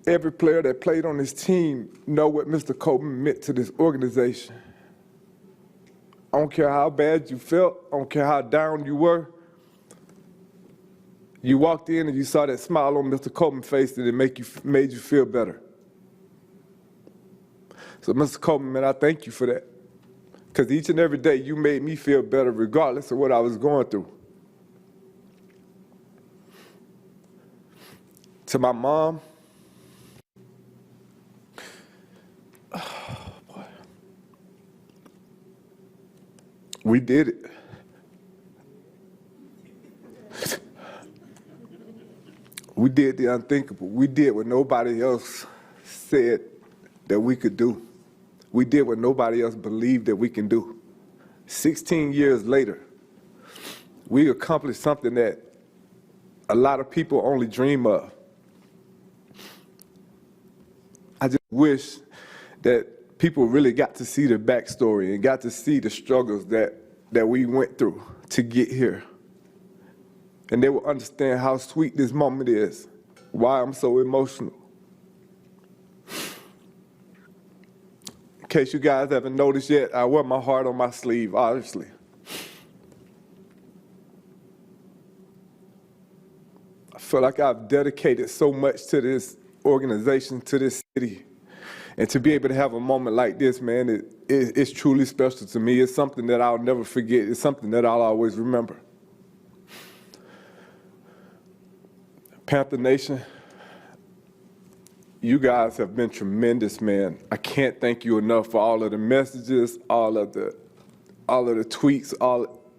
Every player that played on this team know what Mr. Coleman meant to this organization. I don't care how bad you felt, I don't care how down you were. You walked in and you saw that smile on Mr. Coleman's face and it made you feel better. So Mr. Coleman, man, I thank you for that. Because each and every day you made me feel better regardless of what I was going through. To my mom, oh boy. We did it. We did the unthinkable. We did what nobody else said that we could do. We did what nobody else believed that we can do. 16 years later, we accomplished something that a lot of people only dream of. I just wish that people really got to see the backstory and got to see the struggles that we went through to get here. And they will understand how sweet this moment is, why I'm so emotional. In case you guys haven't noticed yet, I wear my heart on my sleeve, obviously. I feel like I've dedicated so much to this organization, to this city. And to be able to have a moment like this, man, it's truly special to me. It's something that I'll never forget. It's something that I'll always remember. Panther Nation, you guys have been tremendous, man. I can't thank you enough for all of the messages, all of the all of the tweets,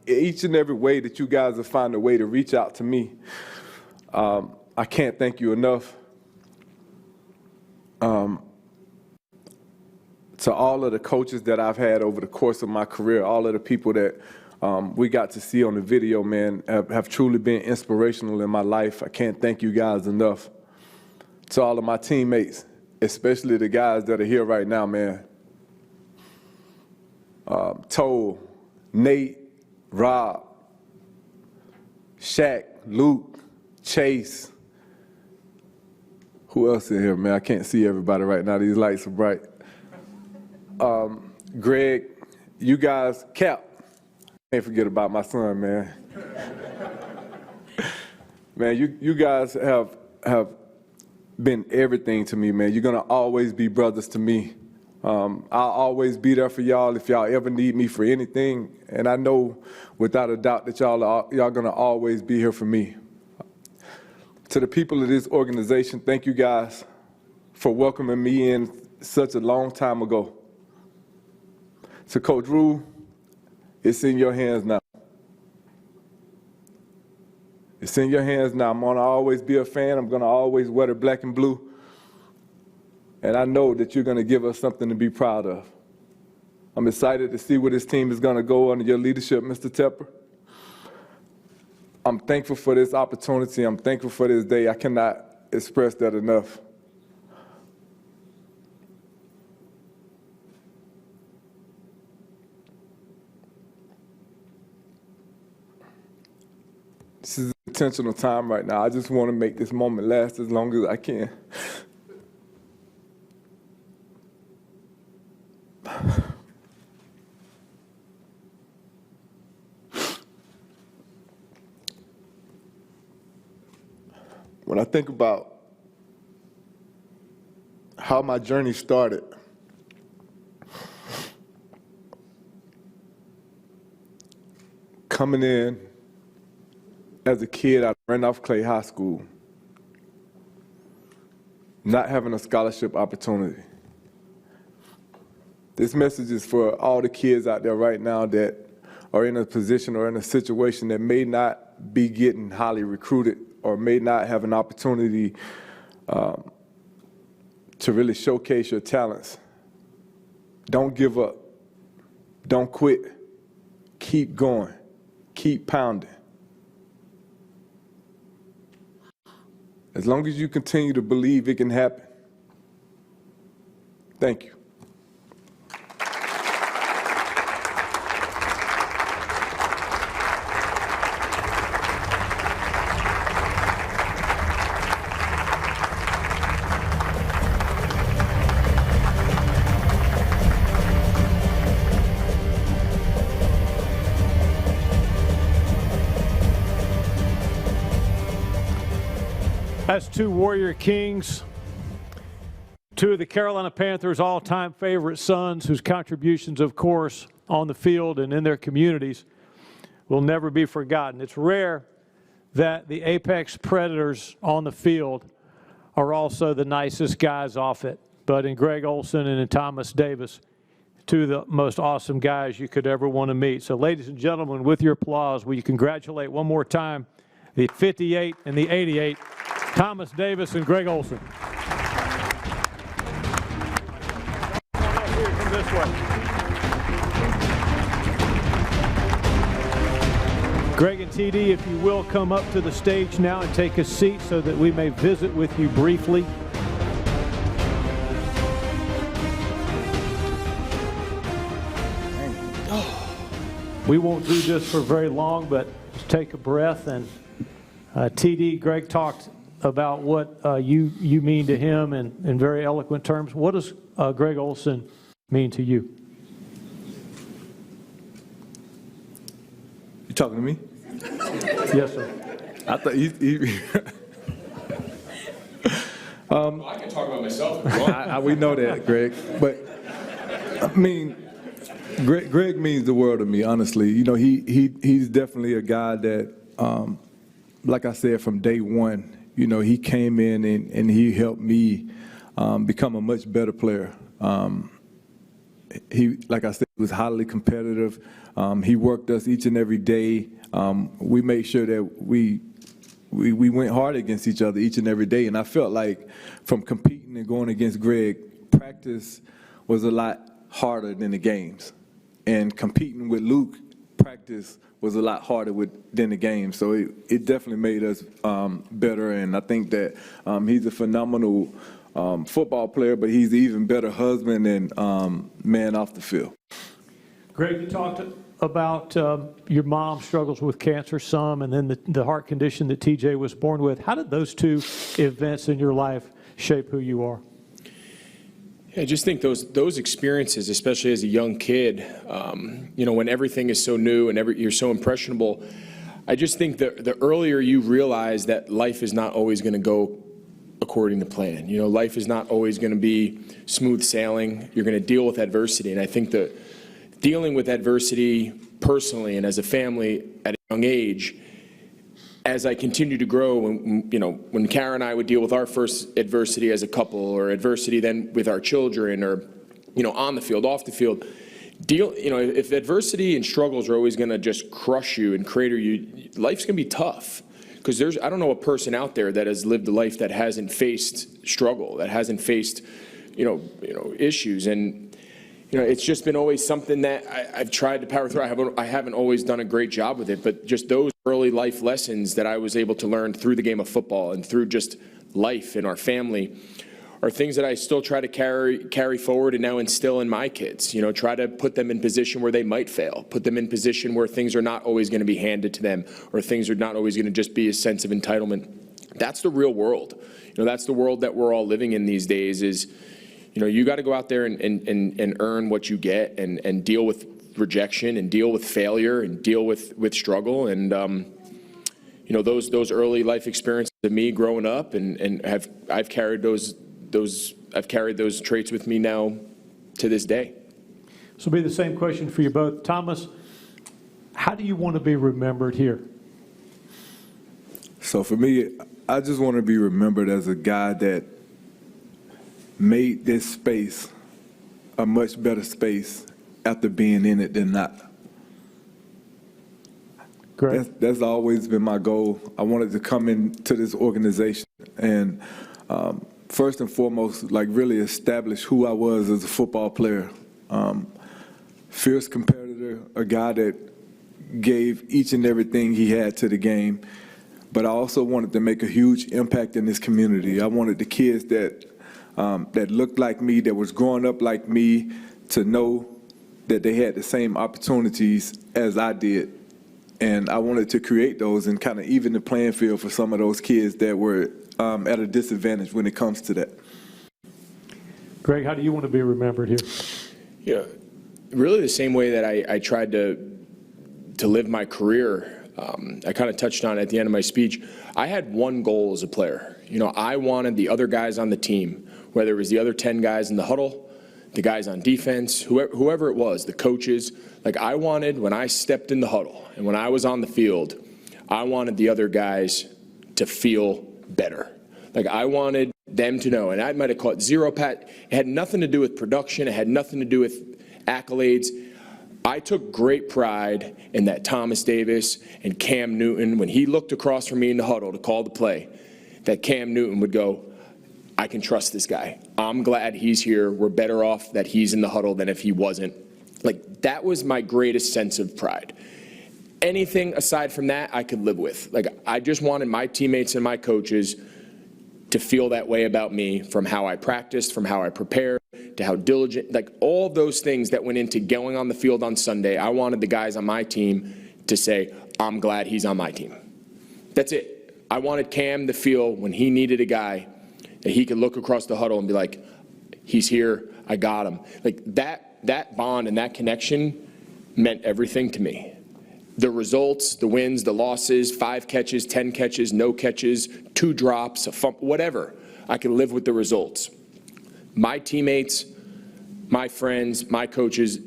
each and every way that you guys have found a way to reach out to me. I can't thank you enough. To all of the coaches that I've had over the course of my career, all of the people that we got to see on the video, man, have truly been inspirational in my life. I can't thank you guys enough. To all of my teammates, especially the guys that are here right now, man. Toll, Nate, Rob, Shaq, Luke, Chase. Who else in here, man? I can't see everybody right now. These lights are bright. Greg, you guys, Cap. Can't forget about my son, man. Man, you guys have been everything to me, man. You're gonna always be brothers to me. I'll always be there for y'all if y'all ever need me for anything. And I know without a doubt that y'all gonna always be here for me. To the people of this organization, thank you guys for welcoming me in such a long time ago. To Coach Rule, it's in your hands now. It's in your hands now. I'm gonna always be a fan. I'm gonna always wear the black and blue. And I know that you're gonna give us something to be proud of. I'm excited to see where this team is gonna go under your leadership, Mr. Tepper. I'm thankful for this opportunity. I'm thankful for this day. I cannot express that enough. This is an intentional time right now. I just want to make this moment last as long as I can. When I think about how my journey started, coming in as a kid out of Randolph Clay High School, not having a scholarship opportunity. This message is for all the kids out there right now that are in a position or in a situation that may not be getting highly recruited or may not have an opportunity to really showcase your talents. Don't give up. Don't quit. Keep going. Keep pounding. As long as you continue to believe it can happen. Thank you. That's two Warrior Kings, two of the Carolina Panthers' all-time favorite sons whose contributions, of course, on the field and in their communities will never be forgotten. It's rare that the apex predators on the field are also the nicest guys off it. But in Greg Olsen and in Thomas Davis, two of the most awesome guys you could ever want to meet. So ladies and gentlemen, with your applause, will you congratulate one more time the 58 and the 88, Thomas Davis and Greg Olsen. From this way. Greg and TD, if you will, come up to the stage now and take a seat so that we may visit with you briefly. We won't do this for very long, but just take a breath. And TD, Greg talked about what you mean to him in very eloquent terms. What does Greg Olsen mean to you? You talking to me? Yes, sir. I thought I can talk about myself if you want. we know that, Greg. But I mean, Greg means the world to me, honestly. You know, he's definitely a guy that, like I said, from day one, you know, he came in and he helped me become a much better player. He, like I said, was highly competitive. He worked us each and every day. We made sure that we went hard against each other each and every day. And I felt like from competing and going against Greg, practice was a lot harder than the games. And competing with Luke, practice was a lot harder than the game. So it definitely made us better. And I think that he's a phenomenal football player, but he's an even better husband and man off the field. Greg, you talked about your mom struggles with cancer some, and then the heart condition that TJ was born with. How did those two events in your life shape who you are? I just think those experiences, especially as a young kid, when everything is so new and you're so impressionable, I just think the earlier you realize that life is not always going to go according to plan. Life is not always going to be smooth sailing. You're going to deal with adversity, and I think that dealing with adversity personally and as a family at a young age, as I continue to grow, when Kara and I would deal with our first adversity as a couple, or adversity then with our children, or on the field, off the field, if adversity and struggles are always going to just crush you and crater you, life's going to be tough. Because I don't know a person out there that has lived a life that hasn't faced struggle, that hasn't faced issues, and it's just been always something that I've tried to power through. I haven't always done a great job with it, but just those early life lessons that I was able to learn through the game of football and through just life in our family are things that I still try to carry forward and now instill in my kids. Try to put them in position where they might fail, put them in position where things are not always going to be handed to them, or things are not always going to just be a sense of entitlement. That's the real world. That's the world that we're all living in these days. Is you got to go out there and earn what you get, and deal with rejection, and deal with failure, and deal with struggle. And those early life experiences of me growing up, and I've carried those traits with me now to this day. This will be the same question for you both. Thomas, how do you want to be remembered here? So for me, I just want to be remembered as a guy that made this space a much better space after being in it than not. Great. That's always been my goal. I wanted to come into this organization and first and foremost, really establish who I was as a football player. Fierce competitor, a guy that gave each and everything he had to the game. But I also wanted to make a huge impact in this community. I wanted the kids that looked like me, that was growing up like me, to know that they had the same opportunities as I did. And I wanted to create those and kind of even the playing field for some of those kids that were at a disadvantage when it comes to that. Greg, how do you want to be remembered here? Yeah, really the same way that I tried to live my career. I kind of touched on it at the end of my speech. I had one goal as a player. I wanted the other guys on the team, whether it was the other 10 guys in the huddle, the guys on defense, whoever it was, the coaches. I wanted, when I stepped in the huddle and when I was on the field, I wanted the other guys to feel better. I wanted them to know, and I might have caught zero pat. It had nothing to do with production. It had nothing to do with accolades. I took great pride in that Thomas Davis and Cam Newton, when he looked across from me in the huddle to call the play, that Cam Newton would go, I can trust this guy. I'm glad he's here. We're better off that he's in the huddle than if he wasn't. That was my greatest sense of pride. Anything aside from that, I could live with. I just wanted my teammates and my coaches to feel that way about me, from how I practiced, from how I prepared, to how diligent, all of those things that went into going on the field on Sunday. I wanted the guys on my team to say, I'm glad he's on my team. That's it. I wanted Cam to feel, when he needed a guy, that he could look across the huddle and be like, he's here, I got him. That bond and that connection meant everything to me. The results, the wins, the losses, 5 catches, 10 catches, no catches, 2 drops, a whatever. I could live with the results. My teammates, my friends, my coaches,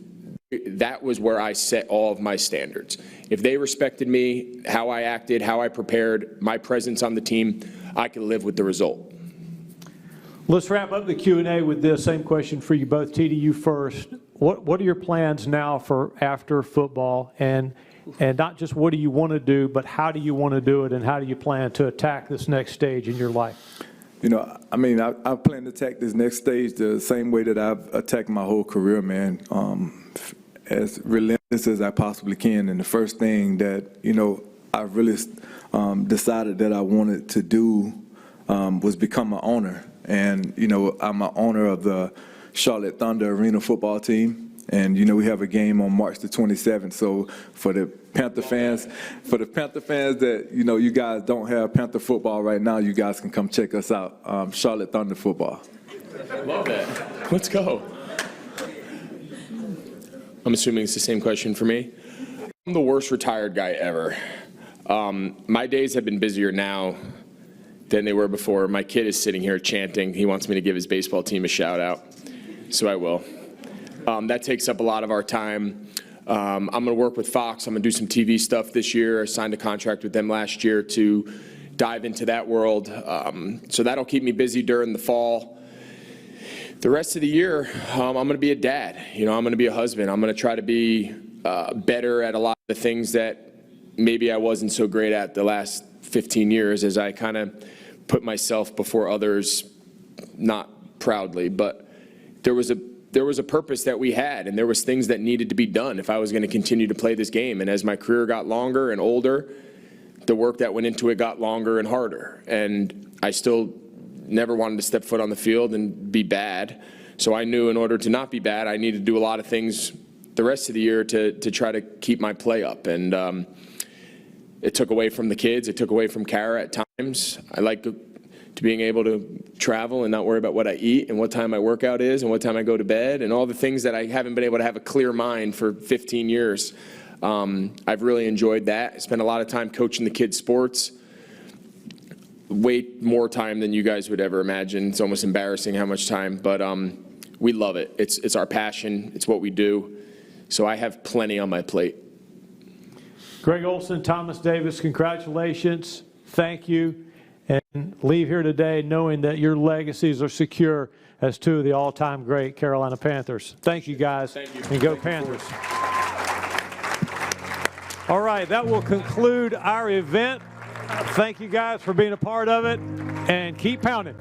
that was where I set all of my standards. If they respected me, how I acted, how I prepared, my presence on the team, I could live with the result. Let's wrap up the Q&A with this same question for you both. T, to you first. what are your plans now for after football? And not just what do you want to do, but how do you want to do it, and how do you plan to attack this next stage in your life? You know, I mean, I plan to attack this next stage the same way that I've attacked my whole career, man, as relentless as I possibly can. And the first thing that, you know, I really decided that I wanted to do was become an owner. And, you know, I'm an owner of the Charlotte Thunder Arena football team. And, you know, we have a game on March the 27th. So for the Panther fans that, you know, you guys don't have Panther football right now, you guys can come check us out, Charlotte Thunder football. Love that. Let's go. I'm assuming it's the same question for me. I'm the worst retired guy ever. My days have been busier now than they were before. My kid is sitting here chanting. He wants me to give his baseball team a shout out, so I will. That takes up a lot of our time. I'm going to work with Fox. I'm going to do some TV stuff this year. I signed a contract with them last year to dive into that world. So that'll keep me busy during the fall. The rest of the year, I'm going to be a dad. You know, I'm going to be a husband. I'm going to try to be better at a lot of the things that maybe I wasn't so great at the last 15 years as I kind of put myself before others, not proudly, but there was a purpose that we had, and there was things that needed to be done if I was going to continue to play this game. And as my career got longer and older, the work that went into it got longer and harder. And I still never wanted to step foot on the field and be bad. So I knew in order to not be bad, I needed to do a lot of things the rest of the year to try to keep my play up. And it took away from the kids. It took away from Kara at times. I like to being able to travel and not worry about what I eat and what time my workout is and what time I go to bed and all the things that I haven't been able to have a clear mind for 15 years. I've really enjoyed that. I spent a lot of time coaching the kids' sports. Way more time than you guys would ever imagine. It's almost embarrassing how much time, but we love it. It's our passion. It's what we do. So I have plenty on my plate. Greg Olsen, Thomas Davis, congratulations. Thank you. And leave here today knowing that your legacies are secure as two of the all-time great Carolina Panthers. Thank you, guys. Thank you. And go Panthers. All right, that will conclude our event. Thank you guys for being a part of it, and keep pounding.